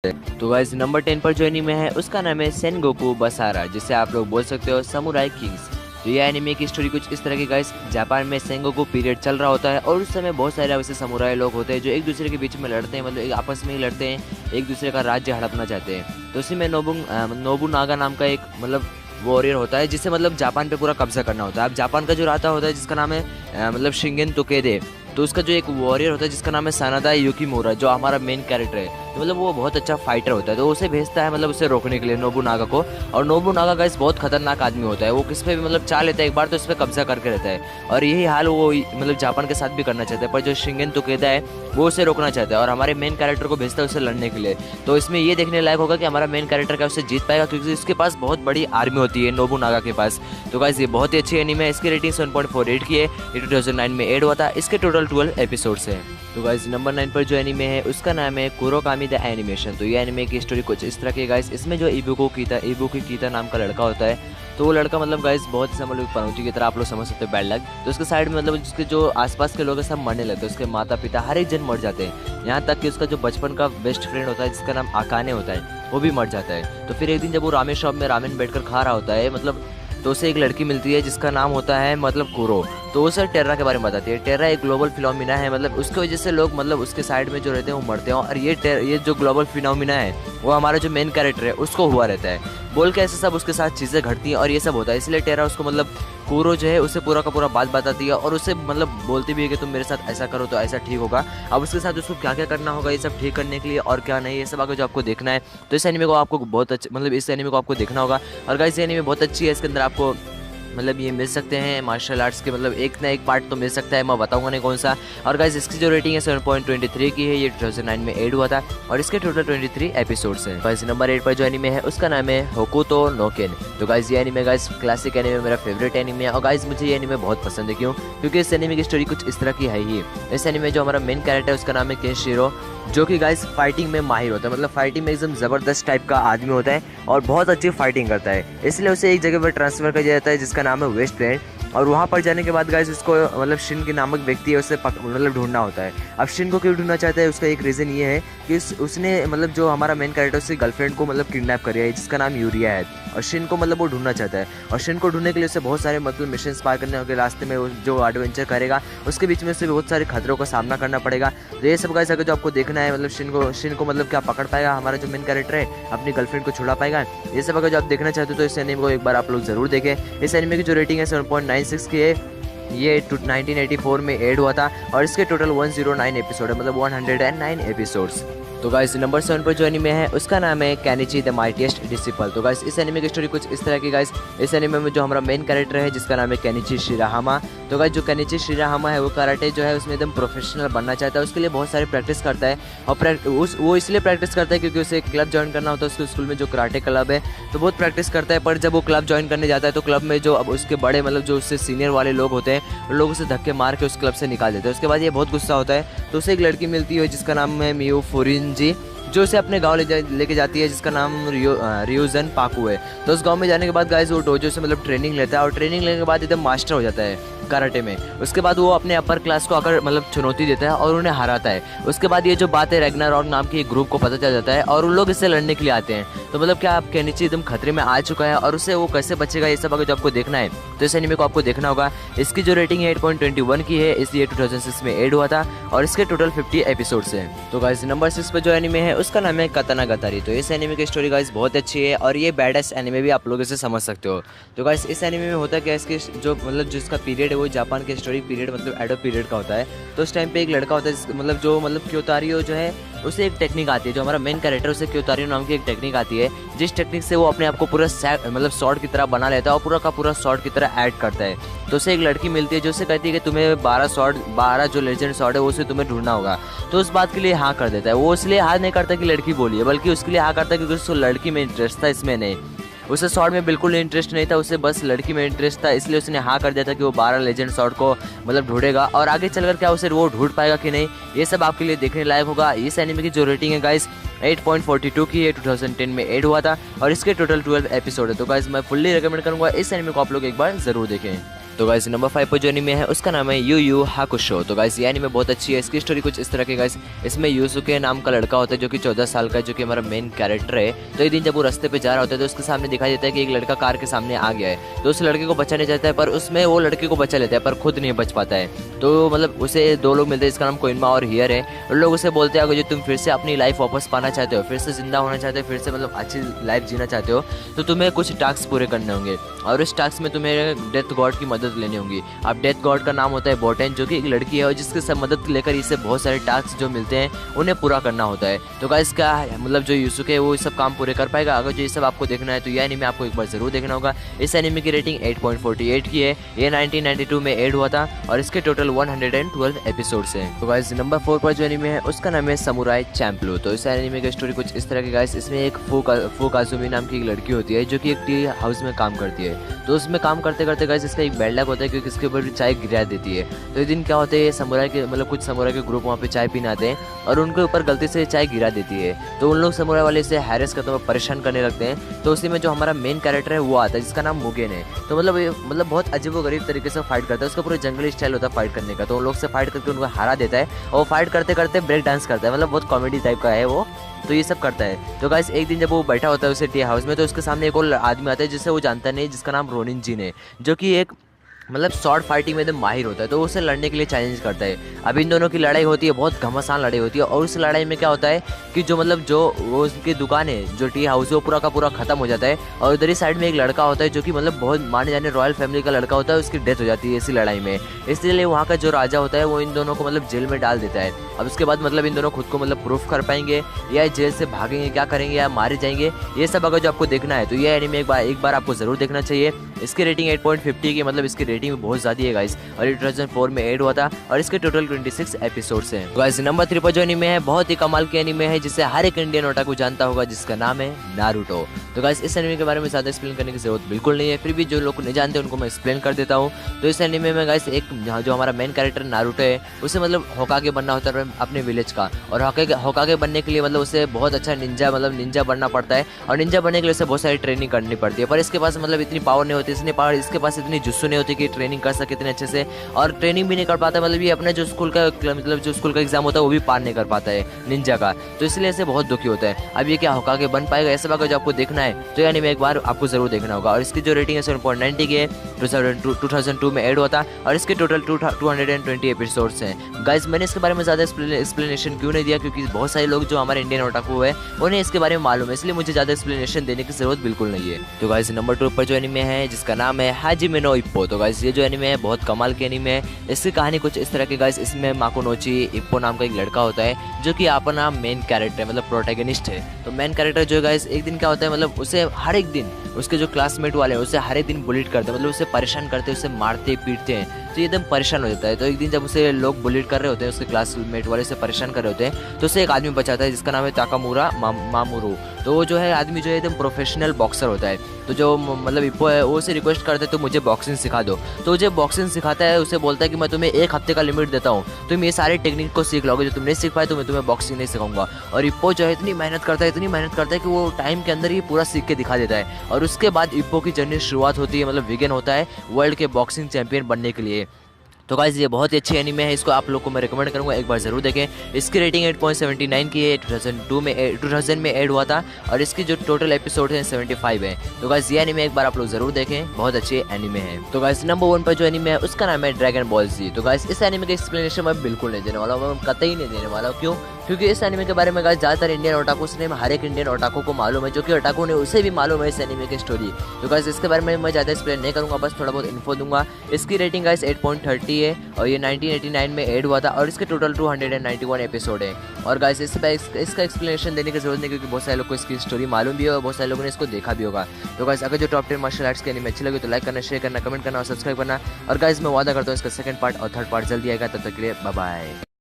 तो guys number 10 पर जो एनीमे है उसका नाम है सेनगोकू बसारा, जिसे आप लोग बोल सकते हो समुराई किंग्स। तो ये एनीमे की स्टोरी कुछ इस तरह की गाइस, जापान में सेनगोकू पीरियड चल रहा होता है और उस समय बहुत सारे वैसे समुराई लोग होते हैं जो एक दूसरे के बीच में लड़ते हैं, मतलब आपस में ही लड़ते हैं, एक दूसरे का राज्य हड़पना चाहते हैं। तो उसी में नोबुनागा नाम का एक मतलब वॉरियर होता है जिसे मतलब जापान पे पूरा कब्जा करना होता है। अब जापान का जो राजा होता है जिसका नाम है मतलब शिंगेन तोकेदे, तो उसका जो एक वॉरियर होता है जिसका नाम है सानादा युकीमुरा, जो हमारा मेन कैरेक्टर है, तो मतलब वो बहुत अच्छा फाइटर होता है। तो उसे भेजता है मतलब उसे रोकने के लिए नोबुनागा को। और नोबुनागा गाइस बहुत खतरनाक आदमी होता है, वो किस पे भी मतलब चाह लेता है एक बार तो इस पे कब्जा करके रहता है। और यही हाल वो मतलब जापान के साथ भी करना चाहता है, पर जो शिंगेन तोकेदा है वो उसे रोकना चाहता है और हमारे मेन कैरेक्टर को भेजता है उसे लड़ने के लिए। तो इसमें ये देखने लायक होगा कि हमारा मेन कैरेक्टर क्या उसे जीत पाएगा, क्योंकि उसके पास बहुत बड़ी आर्मी होती है नोबुनागा के पास। तो गाइस ये बहुत ही अच्छी एनीमे है, इसकी रेटिंग 7.48 की है, ये 2009 में एड हुआ था, इसके टोटल 12 एपिसोड्स हैं। तो गाइस नंबर 9 पर जो एनीमे है उसका नाम है कुरोकामी द एनिमेशन। तो ये एनीमे की स्टोरी कुछ इस तरह की गाइस, इसमें जो इबुकी कीता नाम का लड़का होता है, तो वो लड़का मतलब गाइस बहुत समझ लो पनौती की तरह आप लोग समझ सकते हो, बैड लक। तो उसके साइड में मतलब उसके जो आसपास के लोग हैं सब मरने लगते हैं, उसके माता पिता हर एक जन मर जाते हैं, यहाँ तक कि उसका जो बचपन का बेस्ट फ्रेंड होता है जिसका नाम आकाने होता है वो भी मर जाता है। तो फिर एक दिन जब वो रामेन शॉप में रामेन बैठकर खा रहा होता है मतलब, तो उसे एक लड़की मिलती है जिसका नाम होता है मतलब कुरो। तो उसे टेर्रा के बारे में बताती है। टेर्रा एक ग्लोबल फिनोमिना है, मतलब उसकी वजह से लोग मतलब उसके साइड में जो रहते हैं वो मरते हैं, और ये जो ग्लोबल फिनोमिना है वो हमारा जो मेन कैरेक्टर है उसको हुआ रहता है। बोल के ऐसे सब उसके साथ चीज़ें घटती हैं और ये सब होता है, इसलिए टेर्रा उसको मतलब कुरो जो है उसे पूरा का पूरा बात बताती है और उसे मतलब बोलती भी है कि तुम मेरे साथ ऐसा करो तो ऐसा ठीक होगा। अब उसके साथ उसको क्या क्या करना होगा ये सब ठीक करने के लिए और क्या नहीं, ये सब आगे जो आपको देखना है। तो इस एनीमे को आपको बहुत अच्छा मतलब इस एनीमे को आपको देखना होगा। और गाइस ये एनीमे बहुत अच्छी है, इसके अंदर आपको मतलब ये मिल सकते हैं मार्शल आर्ट्स के मतलब एक ना एक पार्ट तो मिल सकता है, मैं बताऊंगा नहीं कौन सा। और गाइस इसकी जो रेटिंग है 7.23 की है, ये 2009 में एड हुआ था और इसके टोटल 23 एपिसोड्स हैं। गाइस नंबर 8 पर जो एनीमे है उसका नाम है होकुतो नो केन। तो गाइस ये एनीमे गाइस क्लासिक एनीमे मेरा फेवरेट एनीमे है और गाइस मुझे ये एनीमे बहुत पसंद है। क्यों? क्योंकि इस एनीमे की स्टोरी कुछ इस तरह की है ही। इस एनीमे जो हमारा मेन कैरेक्टर है उसका नाम है केनशिरो, जो कि गाइस फाइटिंग में माहिर होता है, मतलब फाइटिंग में एकदम ज़बरदस्त टाइप का आदमी होता है और बहुत अच्छी फाइटिंग करता है। इसलिए उसे एक जगह पर ट्रांसफ़र कर दिया जाता है जिसका नाम है वेस्ट प्लेन। और वहाँ पर जाने के बाद गाइस उसको मतलब शिन के नामक व्यक्ति है उसे मतलब ढूंढना होता है। अब शिन को क्यों ढूंढना चाहता है, उसका एक रीज़न ये है कि उसने मतलब जो हमारा मेन कैरेक्टर उसकी गर्लफ्रेंड को मतलब किडनैप कर लिया है जिसका नाम यूरिया है, और शिन को मतलब वो ढूंढना चाहता है। और शिन को ढूंढने के लिए उसे बहुत सारे मतलब मिशन पार करने होंगे, रास्ते में वो जो एडवेंचर करेगा उसके बीच में उसे बहुत सारे खतरों का सामना करना पड़ेगा। तो ये सब गाइस अगर जो आपको देखना है मतलब शिन को मतलब क्या पकड़ पाएगा हमारा जो मेन कैरेक्टर है, अपनी गर्लफ्रेंड को छुड़ा पाएगा, ये सब अगर जो आप देखना चाहते हो तो इस एनीमे को एक बार आप लोग जरूर देखें। इस एनीमे की जो रेटिंग है 7.96 की है, ये 1984 में एड हुआ था और इसके टोटल 109 एपिसोड है, मतलब 109 एपिसोड्स। तो गाइस नंबर 7 पर जो एनीमे है उसका नाम है केनिची द माइटीएस्ट डिसिपल। तो गाइस इस एनीमे की स्टोरी कुछ इस तरह की गाइस, इस एनीमे में जो हमारा मेन कैरेक्टर है जिसका नाम है केनिची शिराहामा। तो गाइस जो केनिची शिराहामा है वो कराटे जो है उसमें एकदम प्रोफेशनल बनना चाहता है, उसके लिए बहुत सारी प्रैक्टिस करता है। और वो इसलिए प्रैक्टिस करता है क्योंकि उसे एक क्लब ज्वाइन करना होता है, उसके स्कूल में जो कराटे क्लब है, तो बहुत प्रैक्टिस करता है। पर जब वो क्लब ज्वाइन करने जाता है तो क्लब में जो अब उसके बड़े मतलब जो उससे सीनियर वाले लोग होते हैं वो लोग उसे धक्के मार के उस क्लब से निकाल देते हैं। उसके बाद ये बहुत गुस्सा होता है, तो उसे एक लड़की मिलती है जिसका नाम है मियो फुरिनजी, जो उसे अपने गांव लेके जाती है जिसका नाम रियोजन पाकू है। तो उस गांव में जाने के बाद गाइस वो डोजो से मतलब ट्रेनिंग लेता है और ट्रेनिंग लेने के बाद एकदम मास्टर हो जाता है कराटे में। उसके बाद वो अपने अपर क्लास को आकर मतलब चुनौती देता है और उन्हें हराता है। उसके बाद ये जो बात है रैग्नारॉक नाम के एक ग्रुप को पता चल जाता है और उन लोग इससे लड़ने के लिए आते हैं। तो मतलब क्या आप केनिची एकदम खतरे में आ चुका है और उससे वो कैसे बचेगा, ये सब अगर जो आपको देखना है तो इस एनीमे को आपको देखना होगा। इसकी जो रेटिंग है 8.21 की है, इसलिए 2006 में एड हुआ था और इसके टोटल 50 एपिसोड्स हैं। तो गाइस नंबर 6 पर जो एनीमे है उसका नाम है कतानागतारी। तो इस एनीमे की स्टोरी गाइस बहुत अच्छी है और ये बैडेस्ट एनीमे भी आप लोग इसे समझ सकते हो। तो गाइस इस एनीमे में होता क्या, इसके जो मतलब जिसका पीरियड है वो जापान के हिस्टोरिक पीरियड मतलब एडो पीरियड का होता है। तो उस टाइम पे एक लड़का होता है मतलब क्योतारियो जो है उसे एक टेक्निक आती है, जो हमारा मेन कैरेक्टर उसे क्योतारियो नाम की एक टेक्निक आती है, जिस टेक्निक से वो अपने आप को पूरा मतलब शॉर्ट की तरह बना लेता है और पूरा का पूरा शॉर्ट की तरह ऐड करता है। तो उसे एक लड़की मिलती है जो उसे कहती है कि तुम्हें 12 जो लेजेंड शॉर्ट है उसे तुम्हें ढूंढना होगा। तो उस बात के लिए हाँ कर देता है। वो इसलिए हाँ नहीं करता कि लड़की बोली है, बल्कि उसके लिए हाँ करता है क्योंकि उसको लड़की में इंटरेस्ट था, इसमें नहीं। उसे शॉर्ट में बिल्कुल इंटरेस्ट नहीं था, उसे बस लड़की में इंटरेस्ट था, इसलिए उसने हाँ कर दिया था कि वो 12 लेजेंड शॉर्ट को मतलब ढूंढेगा। और आगे चलकर क्या उसे वो ढूंढ पाएगा कि नहीं, ये सब आपके लिए देखने लायक होगा। इस एनीमे की जो रेटिंग है गाइस 8.42 की है, 2010 में एड हुआ था और इसके टोटल 12 एपिसोड है। तो गाइस मैं फुल्ली रिकमेंड करूंगा इस एनीमे को आप लोग एक बार जरूर देखें। तो गाइस नंबर 5 पर जो एनीमे है उसका नाम है यू यू हाकुशो। तो गाइस ये एनीमे बहुत अच्छी है। इसकी स्टोरी कुछ इस तरह की गाइस, इसमें यूसुके नाम का लड़का होता है जो कि 14 साल का है, जो कि हमारा मेन कैरेक्टर है। तो एक दिन जब वो रास्ते पे जा रहा होता है तो उसके सामने दिखाई देता है कि एक लड़का कार के सामने आ गया है। तो उस लड़के को बचाने जाता है, पर उसमें वो लड़के को बचा लेता है पर खुद नहीं बच पाता है। तो मतलब उसे 2 लोग मिलते हैं जिसका नाम कोइनमा और हियर है। उन लोग उसे बोलते हैं अगर जो तुम फिर से अपनी लाइफ वापस पाना चाहते हो, फिर से जिंदा होना चाहते हो, फिर से मतलब अच्छी लाइफ जीना चाहते हो, तो तुम्हें कुछ टास्क पूरे करने होंगे और इस टास्क में तुम्हें डेथ गॉड की मदद लेनी होगी। अब डेथ गॉड का नाम होता है बोटेन, जो कि एक लड़की है और जिसके सब मदद लेकर इसे बहुत सारे टास्क जो मिलते हैं उन्हें पूरा करना होता है। तो गाइस क्या मतलब जो यूसुके है वो सब काम पूरे कर पाएगा? अगर जो ये सब आपको देखना है तो ये एनीमे आपको एक बार जरूर देखना होगा। इस एनीमे की रेटिंग 8.48 की है। ये 1992 में ऐड हुआ था और इसके टोटल 112 एपिसोड्स हैं। तो गाइस नंबर 4 पर जो एनीमे है उसका नाम है समुराई चैंपलो। तो इस एनीमे की स्टोरी कुछ इस तरह की गाइस, इसमें एक फुकाजुमी नाम की एक लड़की होती है जो कि एक टी हाउस में काम करती है। तो उसमें काम करते करते गाइस इसका एक बैड लक होता है क्योंकि इसके ऊपर चाय गिरा देती है। तो एक दिन क्या होता है, समुराई के मतलब कुछ समुराई के ग्रुप वहाँ पे चाय पीने आते हैं और उनके ऊपर गलती से चाय गिरा देती है। तो उन लोग समुराई वाले से हैरेस करते हैं, परेशान करने लगते हैं। तो उसी में जो हमारा मेन कैरेक्टर है वो आता है जिसका नाम मुगेन है। तो मतलब बहुत अजीबोगरीब तरीके से फाइट करता है। उसका पूरा जंगली स्टाइल होता है फाइट करने का। तो उन लोग से फाइट करके उनको हरा देता है और फाइट करते करते ब्रेक डांस करता है। मतलब बहुत कॉमेडी टाइप का है वो। तो ये सब करता है। तो गाइस एक दिन जब वो बैठा होता है उसे टी हाउस में, तो उसके सामने एक और आदमी आता है जिसे वो जानता नहीं, जिसका नाम रोनिन जिन है, जो कि एक मतलब शॉर्ट फाइटिंग में एकदम माहिर होता है। तो उसे लड़ने के लिए चैलेंज करता है। अब इन दोनों की लड़ाई होती है, बहुत घमासान लड़ाई होती है। और उस लड़ाई में क्या होता है कि जो मतलब जो वो उसकी दुकान है, जो टी हाउस है, वो पूरा का पूरा खत्म हो जाता है। और उधर ही साइड में एक लड़का होता है जो कि मतलब बहुत माने जाने रॉयल फैमिली का लड़का होता है, उसकी डेथ हो जाती है इसी लड़ाई में। इसलिए वहाँ का जो राजा होता है वो इन दोनों को मतलब जेल में डाल देता है। अब उसके बाद मतलब इन दोनों खुद को मतलब प्रूफ कर पाएंगे या जेल से भागेंगे, क्या करेंगे या मारे जाएंगे, ये सब अगर जो आपको देखना है तो ये एनीमे एक बार आपको जरूर देखना चाहिए। इसकी रेटिंग 8.50 की, मतलब इसकी रेटिंग बहुत ज़्यादा है गाइस। और ये 2004 में ऐड हुआ था और इसके टोटल 26 एपिसोड्स हैं। गाइस नंबर 3 पर जो एनीमे है बहुत ही कमाल के एनीमे है जिसे हर एक इंडियन ओटाकू जानता होगा, जिसका नाम है नारुतो। तो गाइस इस एनीमे के बारे में ज़्यादा एक्सप्लेन करने की जरूरत बिल्कुल नहीं है, फिर भी जो लोग नहीं जानते उनको मैं एक्सप्लेन कर देता हूँ। तो इस एनीमे में गाइस एक जो हमारा मेन कैरेक्टर नारुतो है उसे मतलब होकागे बनना होता है अपने विलेज का। और होकागे बनने के लिए मतलब उसे बहुत अच्छा निंजा बनना पड़ता है। और निंजा बनने के लिए उसे बहुत सारी ट्रेनिंग करनी पड़ती है। पर इसके पास मतलब इतनी पावर नहीं होती, इसके पास इतनी जुस्सू नहीं होती कि ट्रेनिंग कर सके इतने अच्छे से। और ट्रेनिंग भी नहीं कर पाता, मतलब ये अपना जो स्कूल का एग्जाम होता है वो भी पार नहीं कर पाता है निंजा का। तो इसलिए इसे बहुत दुखी होता है। अब ये क्या होकागे बन पाएगा, ऐसा बात जो आपको देखना है तो यानी एक बार आपको जरूर देखना होगा। और इसकी जो रेटिंग है 7.90 की है, 2002 में ऐड हुआ था और इसके टोटल 220 एपिसोड्स हैं। गाइस मैंने इसके बारे में ज़्यादा एक्सप्लेनेशन क्यों नहीं दिया, क्योंकि बहुत सारे लोग जो हमारे इंडियन ओटाकू है उन्हें इसके बारे में मालूम है, इसलिए मुझे ज़्यादा एक्सप्लेनेशन देने की जरूरत बिल्कुल नहीं है। तो गाइस नंबर 2 पर जो एनीमे है जिसका नाम है हाजिमे नो इप्पो। तो गाइस ये जो एनीमे है बहुत कमाल के एनीमे है। इसकी कहानी कुछ इस तरह की गाइस, इसमें माकुनोची इप्पो नाम का एक लड़का होता है जो कि अपना मेन कैरेक्टर मतलब प्रोटैगनिस्ट है। तो मेन कैरेक्टर जो है गाइस एक दिन क्या होता है, मतलब उसे हर एक दिन उसके जो क्लासमेट वाले हैं उसे हर एक दिन बुलिट करते हैं, मतलब उसे परेशान करते हैं, उसे मारते पीटते हैं। तो ये एकदम परेशान हो जाता है। तो एक दिन जब उसे लोग बुलिट कर रहे होते हैं, उसके क्लासमेट वाले से परेशान कर रहे होते हैं, तो उसे एक आदमी बचाता है जिसका नाम है ताकामुरा मामुरो। तो वो जो है आदमी जो है एकदम प्रोफेशनल बॉक्सर होता है। तो जो मतलब इप्पो है वो उसे रिक्वेस्ट करता है तो मुझे बॉक्सिंग सिखा दो। तो मुझे बॉक्सिंग सिखाता है, उसे बोलता है कि मैं तुम्हें 1 हफ्ते का लिमिट देता हूँ, तुम ये सारे टेक्निक को सीख लोगे, जो तुम नहीं सीख पाए तो मैं तुम्हें बॉक्सिंग नहीं सिखाऊंगा। और इप्पो जो है इतनी मेहनत करता है कि वो टाइम के अंदर ही पूरा सीख के दिखा देता है। और उसके बाद इप्पो की जर्नी शुरुआत होती है, मतलब विगन होता है वर्ल्ड के बॉक्सिंग चैंपियन बनने के लिए। तो गाइस ये बहुत ही अच्छी एनीमे है, इसको आप लोग को मैं रिकमेंड करूंगा एक बार जरूर देखें। इसकी रेटिंग 8.79 की है, 2000 में ऐड हुआ था और इसकी जो टोटल एपिसोड है 75 है। तो गाइस ये एनीमे एक बार आप लोग जरूर देखें, बहुत अच्छी एनीमे है। तो गाइस नंबर 1 पर जो एनीमे है उसका नाम है ड्रैगन बॉल जी। तो गाइस इस एनीमे का एक्सप्लेनेशन मैं बिल्कुल नहीं देने वाला हूँ, मैं कतई नहीं देने वाला हूँ। क्यों? क्योंकि इस एनीमे के बारे में गाइस ज़्यादातर इंडियन ओटाकू ने हर एक इंडियन ओटाकू को मालूम है, जो कि ओटाकू ने उसे भी मालूम है इस एनीमे की स्टोरी। तो गाइस इसके बारे में मैं ज़्यादा एक्सप्लेन नहीं करूँगा, बस थोड़ा बहुत इन्फो दूंगा। इसकी रेटिंग गाइस 8.30 है और ये 1989 में ऐड हुआ था और इसके टोटल 291 एपिसोड है। और गाइस इसका एक्सप्लेनेशन देने की जरूरत नहीं, क्योंकि बहुत सारे लोग को इसकी स्टोरी मालूम भी है और बहुत सारे लोगों ने इसको देखा भी होगा। तो गाइस अगर जो टॉप 10 मार्शल आर्ट्स के एनीमे अच्छे लगे तो लाइक करना, शेयर करना, कमेंट करना और सब्सक्राइब करना। और गाइस मैं वादा करता हूँ इसका सेकंड पार्ट और थर्ड पार्ट जल्दी आएगा, तब तक के लिए बाय बाय।